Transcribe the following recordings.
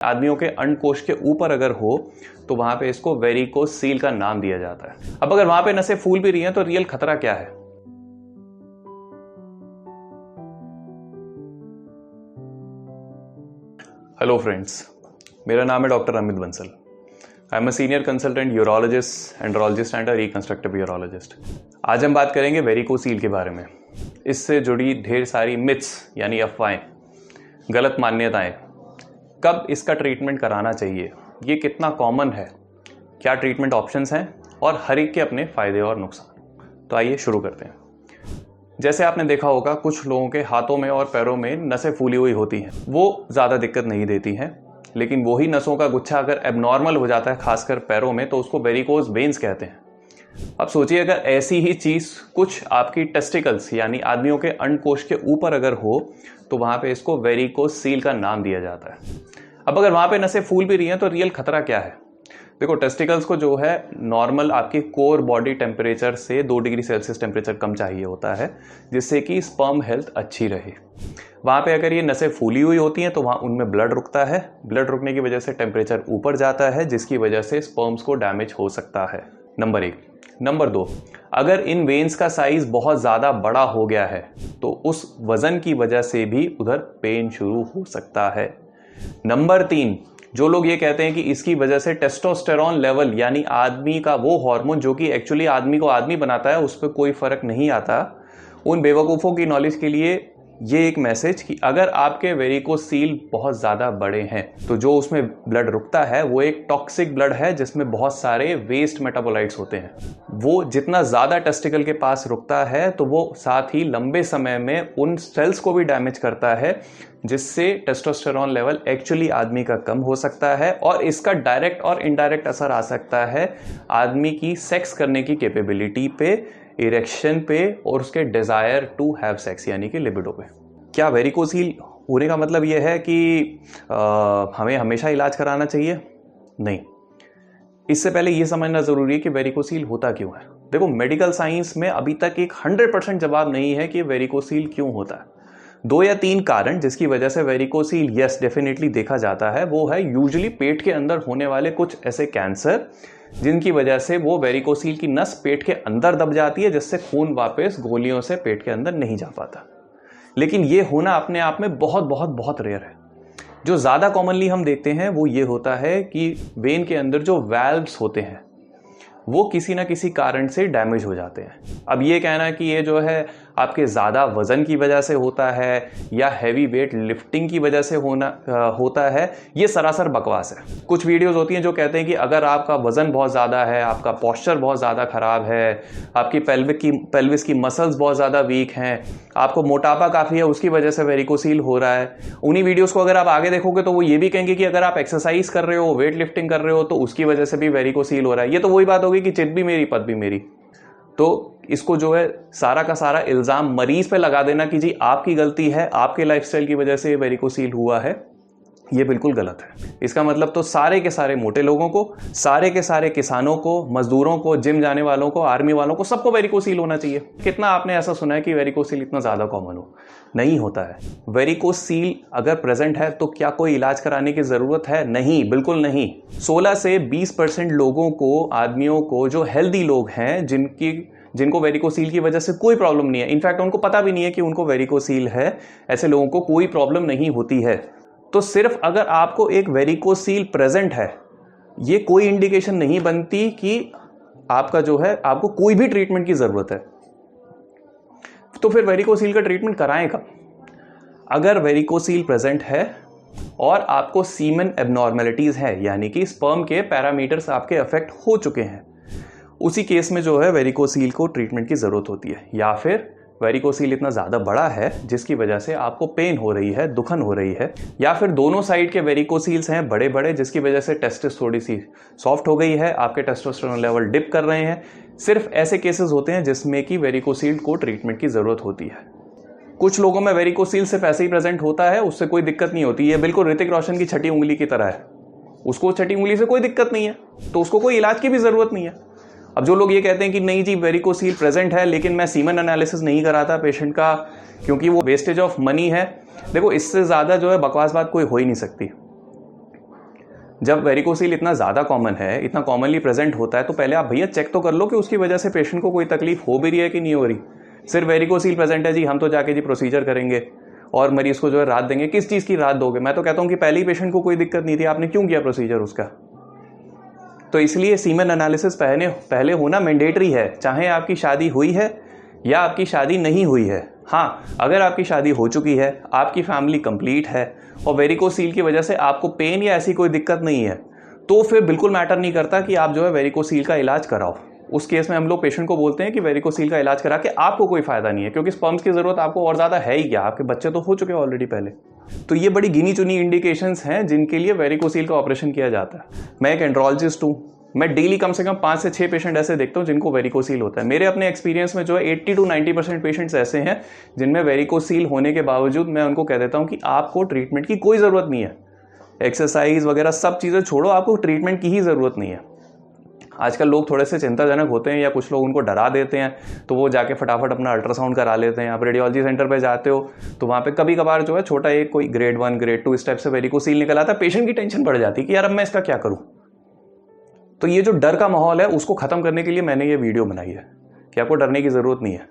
आदमियों के अंडकोश के ऊपर अगर हो तो वहां पे इसको वेरिकोस सील का नाम दिया जाता है। अब अगर वहां पे नसें फूल भी रही हैं तो रियल खतरा क्या है? हेलो फ्रेंड्स, मेरा नाम है doctor Amit Bansal. I am a senior consultant urologist, andrologist and a reconstructive urologist. आज हम बात करेंगे वेरिकोस सील के बारे में। इससे जुड़ी ढेर सारी मिथ्स यानी अफवाहें, गलत मान्यताएं, कब इसका ट्रीटमेंट कराना चाहिए, ये कितना कॉमन है, क्या ट्रीटमेंट ऑप्शंस हैं और हर एक के अपने फ़ायदे और नुकसान। तो आइए शुरू करते हैं। जैसे आपने देखा होगा, कुछ लोगों के हाथों में और पैरों में नसें फूली हुई होती हैं। वो ज़्यादा दिक्कत नहीं देती हैं, लेकिन वही नसों का गुच्छा अगर एबनॉर्मल हो जाता है, खासकर पैरों में, तो उसको वेरिकोस वेन्स कहते हैं। अब सोचिए, अगर ऐसी ही चीज़ कुछ आपकी टेस्टिकल्स यानी आदमियों के अंडकोश के ऊपर अगर हो तो वहाँ पे इसको वेरिकोस सील का नाम दिया जाता है। अब अगर वहाँ पे नसें फूल भी रही हैं तो रियल खतरा क्या है? देखो, टेस्टिकल्स को जो है नॉर्मल आपके कोर बॉडी टेम्परेचर से 2 डिग्री सेल्सियस टेम्परेचर कम चाहिए होता है, जिससे कि स्पर्म हेल्थ अच्छी रहे। वहाँ पे अगर ये नसें फूली हुई होती हैं तो वहाँ उनमें ब्लड रुकता है। ब्लड रुकने की वजह से टेम्परेचर ऊपर जाता है, जिसकी वजह से स्पर्म्स को डैमेज हो सकता है। नंबर 1। नंबर 2, अगर इन वेन्स का साइज बहुत ज़्यादा बड़ा हो गया है तो उस वजन की वजह से भी उधर पेन शुरू हो सकता है। नंबर 3, जो लोग ये कहते हैं कि इसकी वजह से टेस्टोस्टेरॉन लेवल यानी आदमी का वो हार्मोन जो कि एक्चुअली आदमी को आदमी बनाता है, उस पर कोई फर्क नहीं आता, उन बेवकूफ़ों की नॉलेज के लिए ये एक मैसेज कि अगर आपके वेरिकोस सील बहुत ज़्यादा बड़े हैं तो जो उसमें ब्लड रुकता है वो एक टॉक्सिक ब्लड है, जिसमें बहुत सारे वेस्ट मेटाबोलाइट्स होते हैं। वो जितना ज़्यादा टेस्टिकल के पास रुकता है तो वो साथ ही लंबे समय में उन सेल्स को भी डैमेज करता है, जिससे टेस्टोस्टेरॉन लेवल एक्चुअली आदमी का कम हो सकता है और इसका डायरेक्ट और इनडायरेक्ट असर आ सकता है आदमी की सेक्स करने की कैपेबिलिटी पे, इरेक्शन पे और उसके डिजायर टू हैव सेक्स यानी कि लिबिडो पे। क्या वेरिकोस सील होने का मतलब यह है कि हमें हमेशा इलाज कराना चाहिए? नहीं। इससे पहले यह समझना जरूरी है कि वेरिकोस सील होता क्यों है। देखो, मेडिकल साइंस में अभी तक एक 100% जवाब नहीं है कि वेरिकोस सील क्यों होता है। 2 या 3 कारण जिसकी वजह से वेरिकोस सील यस डेफिनेटली देखा जाता है, वो है यूजुअली पेट के अंदर होने वाले कुछ ऐसे कैंसर जिनकी वजह से वो वेरिकोस सील की नस पेट के अंदर दब जाती है, जिससे खून वापस गोलियों से पेट के अंदर नहीं जा पाता। लेकिन ये होना अपने आप में बहुत बहुत बहुत रेयर है। जो ज़्यादा कॉमनली हम देखते हैं वो ये होता है कि वेन के अंदर जो वाल्व्स होते हैं वो किसी ना किसी कारण से डैमेज हो जाते हैं। अब ये कहना कि ये जो है आपके ज़्यादा वज़न की वजह से होता है या हैवी वेट लिफ्टिंग की वजह से होता है, ये सरासर बकवास है। कुछ वीडियोस होती हैं जो कहते हैं कि अगर आपका वज़न बहुत ज़्यादा है, आपका पोस्चर बहुत ज़्यादा ख़राब है, आपकी पेल्विस की मसल्स बहुत ज़्यादा वीक हैं, आपको मोटापा काफ़ी है, उसकी वजह से वेरिकोस सील हो रहा है। उन्हीं वीडियोज़ को अगर आप आगे देखोगे तो वो ये भी कहेंगे कि अगर आप एक्सरसाइज कर रहे हो, वेट लिफ्टिंग कर रहे हो, तो उसकी वजह से भी वेरिकोस सील हो रहा है। ये तो वही बात होगी कि चित भी मेरी पद भी मेरी। तो इसको जो है सारा का सारा इल्जाम मरीज पे लगा देना कि जी आपकी गलती है, आपके लाइफस्टाइल की वजह से वेरिकोस सील हुआ है, ये बिल्कुल गलत है। इसका मतलब तो सारे के सारे मोटे लोगों को, सारे के सारे किसानों को, मजदूरों को, जिम जाने वालों को, आर्मी वालों को, सबको वेरिकोस सील होना चाहिए। कितना आपने ऐसा सुना है कि वेरिकोस सील इतना ज्यादा कॉमन हो? नहीं होता है। वेरिकोस सील अगर प्रेजेंट है तो क्या कोई इलाज कराने की जरूरत है? नहीं, बिल्कुल नहीं। 16 से 20% लोगों को, आदमियों को, जो हेल्दी लोग हैं, जिनको वेरिकोस सील की वजह से कोई प्रॉब्लम नहीं है, इनफैक्ट उनको पता भी नहीं है कि उनको वेरिकोस सील है, ऐसे लोगों को कोई प्रॉब्लम नहीं होती है। तो सिर्फ अगर आपको एक वेरिकोस सील प्रेजेंट है, ये कोई इंडिकेशन नहीं बनती कि आपका जो है आपको कोई भी ट्रीटमेंट की जरूरत है। तो फिर वेरिकोस सील का ट्रीटमेंट कराएं कब? अगर वेरिकोस सील प्रेजेंट है और आपको सीमेन एबनॉर्मेलिटीज है, यानी कि स्पर्म के पैरामीटर्स आपके अफेक्ट हो चुके हैं, उसी केस में जो है वेरिकोस सील को ट्रीटमेंट की जरूरत होती है। या फिर वेरिकोस सील इतना ज़्यादा बड़ा है जिसकी वजह से आपको पेन हो रही है, दुखन हो रही है, या फिर दोनों साइड के वेरिकोस सील्स हैं बड़े बड़े, जिसकी वजह से टेस्टिस थोड़ी सी सॉफ्ट हो गई है, आपके टेस्टोस्टेरोन लेवल डिप कर रहे हैं। सिर्फ ऐसे केसेस होते हैं जिसमें कि वेरिकोस सील को ट्रीटमेंट की ज़रूरत होती है। कुछ लोगों में वेरिकोस सील सिर्फ ऐसे ही प्रेजेंट होता है, उससे कोई दिक्कत नहीं होती। ये बिल्कुल ऋतिक रोशन की छठी उंगली की तरह है, उसको छठी उंगली से कोई दिक्कत नहीं है, तो उसको कोई इलाज की भी ज़रूरत नहीं है। अब जो लोग ये कहते हैं कि नहीं जी वेरिकोस सील प्रेजेंट है लेकिन मैं सीमन एनालिसिस नहीं कराता पेशेंट का क्योंकि वो वेस्टेज ऑफ मनी है, देखो इससे ज़्यादा जो है बकवास बात कोई हो ही नहीं सकती। जब वेरिकोसील इतना ज़्यादा कॉमन है, इतना कॉमनली प्रेजेंट होता है, तो पहले आप भैया चेक तो कर लो कि उसकी वजह से पेशेंट को कोई तकलीफ हो भी रही है कि नहीं हो रही। सिर्फ वेरिकोसील प्रेजेंट है जी, हम तो जाके जी प्रोसीजर करेंगे और मरीज को जो है राहत देंगे। किस चीज़ की राहत दोगे? मैं तो कहता हूँ कि पहले ही पेशेंट को कोई दिक्कत नहीं थी, आपने क्यों किया प्रोसीजर उसका? तो इसलिए सीमेन एनालिसिस पहले होना मैंडेटरी है, चाहे आपकी शादी हुई है या आपकी शादी नहीं हुई है। हाँ, अगर आपकी शादी हो चुकी है, आपकी फैमिली कंप्लीट है और वेरिकोसील की वजह से आपको पेन या ऐसी कोई दिक्कत नहीं है, तो फिर बिल्कुल मैटर नहीं करता कि आप जो है वेरिकोसील का इलाज कराओ। उस केस में हम लोग पेशेंट को बोलते हैं कि वेरिकोसील का इलाज करा के आपको कोई फायदा नहीं है, क्योंकि स्पर्म्स की जरूरत आपको और ज्यादा है ही क्या, आपके बच्चे तो हो चुके हैं ऑलरेडी पहले। तो ये बड़ी गिनी चुनी इंडिकेशंस हैं जिनके लिए वेरिकोसील का ऑपरेशन किया जाता है। मैं एक एंड्रोलॉजिस्ट हूँ, मैं डेली कम से कम 5 से 6 पेशेंट ऐसे देखता हूँ जिनको वेरिकोसील होता है। मेरे अपने एक्सपीरियंस में जो है 80 to 90% पेशेंट्स ऐसे हैं जिनमें वेरिकोसील होने के बावजूद मैं उनको कह देता हूँ कि आपको ट्रीटमेंट की कोई ज़रूरत नहीं है, एक्सरसाइज वगैरह सब चीज़ें छोड़ो, आपको ट्रीटमेंट की ही ज़रूरत नहीं है। आजकल लोग थोड़े से चिंताजनक होते हैं या कुछ लोग उनको डरा देते हैं, तो वो जाके फटाफट अपना अल्ट्रासाउंड करा लेते हैं। आप रेडियोलॉजी सेंटर पे जाते हो तो वहाँ पे कभी कभार जो है छोटा एक कोई ग्रेड 1 ग्रेड 2 इस टाइप से वेरिकोसील निकल आता है। पेशेंट की टेंशन बढ़ जाती है कि यार अब मैं इसका क्या करूँ। तो ये जो डर का माहौल है उसको खत्म करने के लिए मैंने ये वीडियो बनाई है कि आपको डरने की ज़रूरत नहीं है।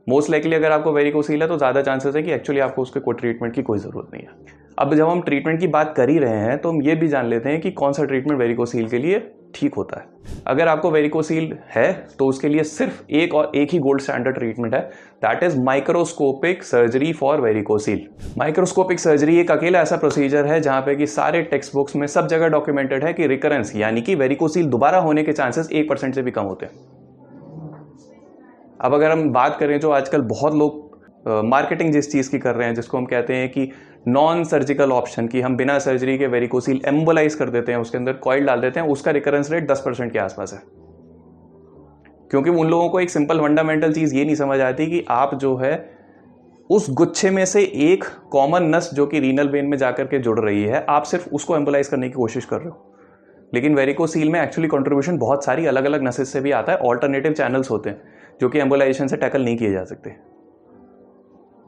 मोस्ट लाइकली अगर आपको वेरिकोसील है तो ज़्यादा चांसेस है कि एक्चुअली आपको उसके कोई ट्रीटमेंट की कोई ज़रूरत नहीं है। अब जब हम ट्रीटमेंट की बात कर ही रहे हैं तो हम ये भी जान लेते हैं कि कौन सा ट्रीटमेंट वेरिकोसील के लिए ठीक होता है। अगर आपको वेरिकोसील है तो उसके लिए सिर्फ एक ही गोल्ड स्टैंडर्ड ट्रीटमेंट है, that is microscopic surgery for varicocele. Microscopic surgery एक अकेला ऐसा प्रोसीजर है जहां पे कि सारे टेक्स्ट बुक्स में सब जगह डॉक्यूमेंटेड है कि रिकरेंस यानी कि वेरिकोसील दोबारा होने के चांसेस 1% से भी कम होते हैं। अब अगर हम बात करें जो आजकल बहुत लोग मार्केटिंग जिस चीज़ की कर रहे हैं, जिसको हम कहते हैं कि नॉन सर्जिकल ऑप्शन, की हम बिना सर्जरी के वेरिकोसील एम्बोलाइज कर देते हैं, उसके अंदर कॉइल डाल देते हैं, उसका रिकरेंस रेट 10% के आसपास है। क्योंकि उन लोगों को एक सिंपल फंडामेंटल चीज़ ये नहीं समझ आती कि आप जो है उस गुच्छे में से एक कॉमन नस जो कि रीनल वेन में जाकर के जुड़ रही है, आप सिर्फ उसको एम्बोलाइज करने की कोशिश कर रहे हो। लेकिन वेरिकोसील में एक्चुअली कंट्रीब्यूशन बहुत सारी अलग अलग नसेस से भी आता है, ऑल्टरनेटिव चैनल्स होते हैं जो कि एम्बोलाइजेशन से टैकल नहीं किए जा सकते।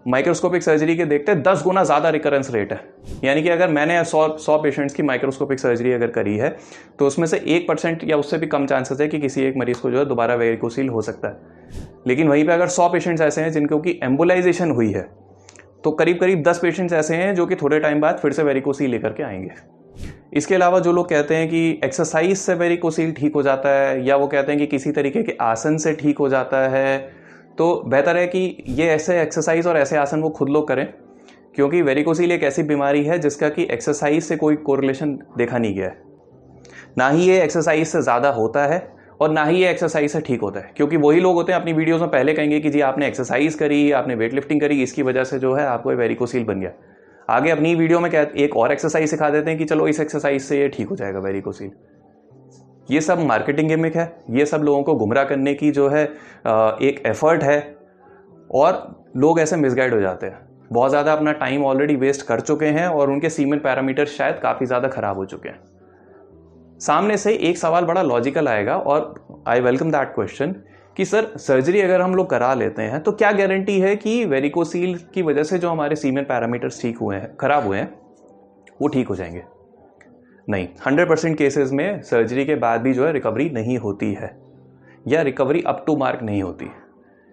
माइक्रोस्कोपिक सर्जरी के देखते 10 गुना ज़्यादा रिकरेंस रेट है। यानी कि अगर मैंने 100 पेशेंट्स की माइक्रोस्कोपिक सर्जरी अगर करी है तो उसमें से 1% या उससे भी कम चांसेस है कि किसी एक मरीज को जो है दोबारा वेरिकोसील हो सकता है। लेकिन वहीं पे अगर 100 पेशेंट्स ऐसे हैं जिनको की एम्बोलाइजेशन हुई है तो करीब करीब 10 पेशेंट्स ऐसे हैं जो कि थोड़े टाइम बाद फिर से वेरिकोसील लेकर के आएंगे। इसके अलावा जो लोग कहते हैं कि एक्सरसाइज से वेरिकोसील ठीक हो जाता है, या वो कहते हैं कि किसी तरीके के आसन से ठीक हो जाता है, तो बेहतर है कि ये ऐसे एक्सरसाइज और ऐसे आसन वो खुद लोग करें, क्योंकि वेरिकोसील एक ऐसी बीमारी है जिसका कि एक्सरसाइज से कोई कोरिलेशन देखा नहीं गया है। ना ही ये एक्सरसाइज से ज़्यादा होता है और ना ही ये एक्सरसाइज से ठीक होता है। क्योंकि वही लोग होते हैं अपनी वीडियोज़ में पहले कहेंगे कि जी आपने एक्सरसाइज करी, आपने वेट लिफ्टिंग करी, इसकी वजह से जो है आपको वेरिकोसील बन गया। आगे अपनी वीडियो में एक और एक्सरसाइज सिखा देते हैं कि चलो इस एक्सरसाइज से ये ठीक हो जाएगा वेरिकोसील। ये सब मार्केटिंग गिमिक है, ये सब लोगों को गुमराह करने की जो है एक एफर्ट है, और लोग ऐसे मिसगाइड हो जाते हैं। बहुत ज़्यादा अपना टाइम ऑलरेडी वेस्ट कर चुके हैं और उनके सीमेन पैरामीटर शायद काफ़ी ज़्यादा खराब हो चुके हैं। सामने से एक सवाल बड़ा लॉजिकल आएगा और आई वेलकम दैट क्वेश्चन कि सर सर्जरी अगर हम लोग करा लेते हैं तो क्या गारंटी है कि वेरिकोसील की वजह से जो हमारे सीमेन पैरामीटर्स ठीक हुए हैं, खराब हुए हैं, वो ठीक हो जाएंगे? नहीं, 100% केसेस में सर्जरी के बाद भी जो है रिकवरी नहीं होती है, या रिकवरी अप टू मार्क नहीं होती।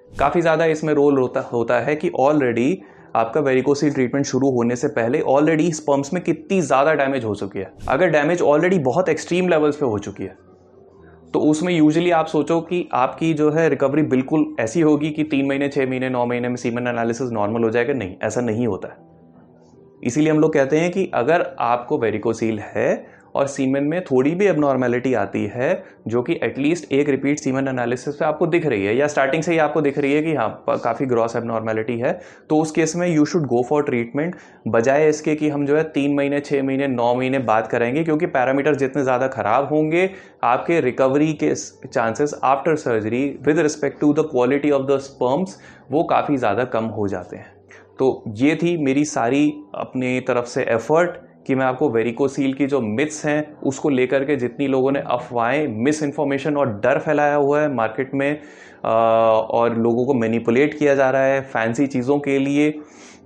काफ़ी ज़्यादा इसमें रोल होता है कि ऑलरेडी आपका वेरिकोसील ट्रीटमेंट शुरू होने से पहले ऑलरेडी स्पर्म्स में कितनी ज़्यादा डैमेज हो चुकी है। अगर डैमेज ऑलरेडी बहुत एक्सट्रीम लेवल्स पे हो चुकी है तो उसमें यूजुअली आप सोचो कि आपकी जो है रिकवरी बिल्कुल ऐसी होगी कि 3 महीने, 6 महीने, 9 महीने में सीमेन एनालिसिस नॉर्मल हो जाएगा। नहीं, ऐसा नहीं होता है। इसीलिए हम लोग कहते हैं कि अगर आपको वेरिकोसील है और सीमेन में थोड़ी भी एबनॉर्मेलिटी आती है जो कि एटलीस्ट एक रिपीट सीमेन एनालिसिस पे आपको दिख रही है, या स्टार्टिंग से ही आपको दिख रही है कि हाँ काफ़ी ग्रॉस एबनॉर्मेलिटी है, तो उस केस में you should go for treatment, बजाय इसके कि हम जो है 3 महीने, 6 महीने, 9 महीने बात कराएंगे। क्योंकि पैरामीटर जितने ज़्यादा खराब होंगे, आपके रिकवरी के chances after surgery with respect to the quality of the sperms वो काफ़ी ज़्यादा कम हो जाते हैं। तो ये थी मेरी सारी अपनी तरफ से एफर्ट कि मैं आपको वेरिकोसील की जो मिथ्स हैं उसको लेकर के, जितनी लोगों ने अफवाहें, मिस इन्फॉर्मेशन और डर फैलाया हुआ है मार्केट में, और लोगों को मैनिपुलेट किया जा रहा है फैंसी चीज़ों के लिए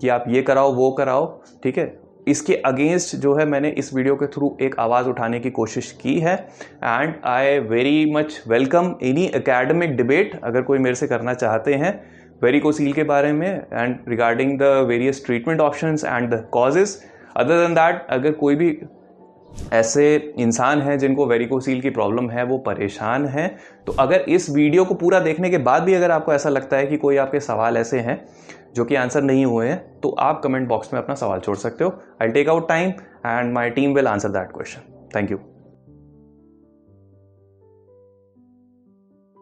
कि आप ये कराओ वो कराओ, ठीक है, इसके अगेंस्ट जो है मैंने इस वीडियो के थ्रू एक आवाज़ उठाने की कोशिश की है and I very much welcome any academic debate अगर कोई मेरे से करना चाहते हैं वेरिकोसील के बारे में and regarding the various treatment options and the causes. Other than that अगर कोई भी ऐसे इंसान हैं जिनको वेरिकोसील की प्रॉब्लम है, वो परेशान हैं, तो अगर इस वीडियो को पूरा देखने के बाद भी अगर आपको ऐसा लगता है कि कोई आपके सवाल ऐसे हैं जो कि आंसर नहीं हुए हैं, तो आप कमेंट बॉक्स में अपना सवाल छोड़ सकते हो। I take out time and my team will answer that question. Thank you.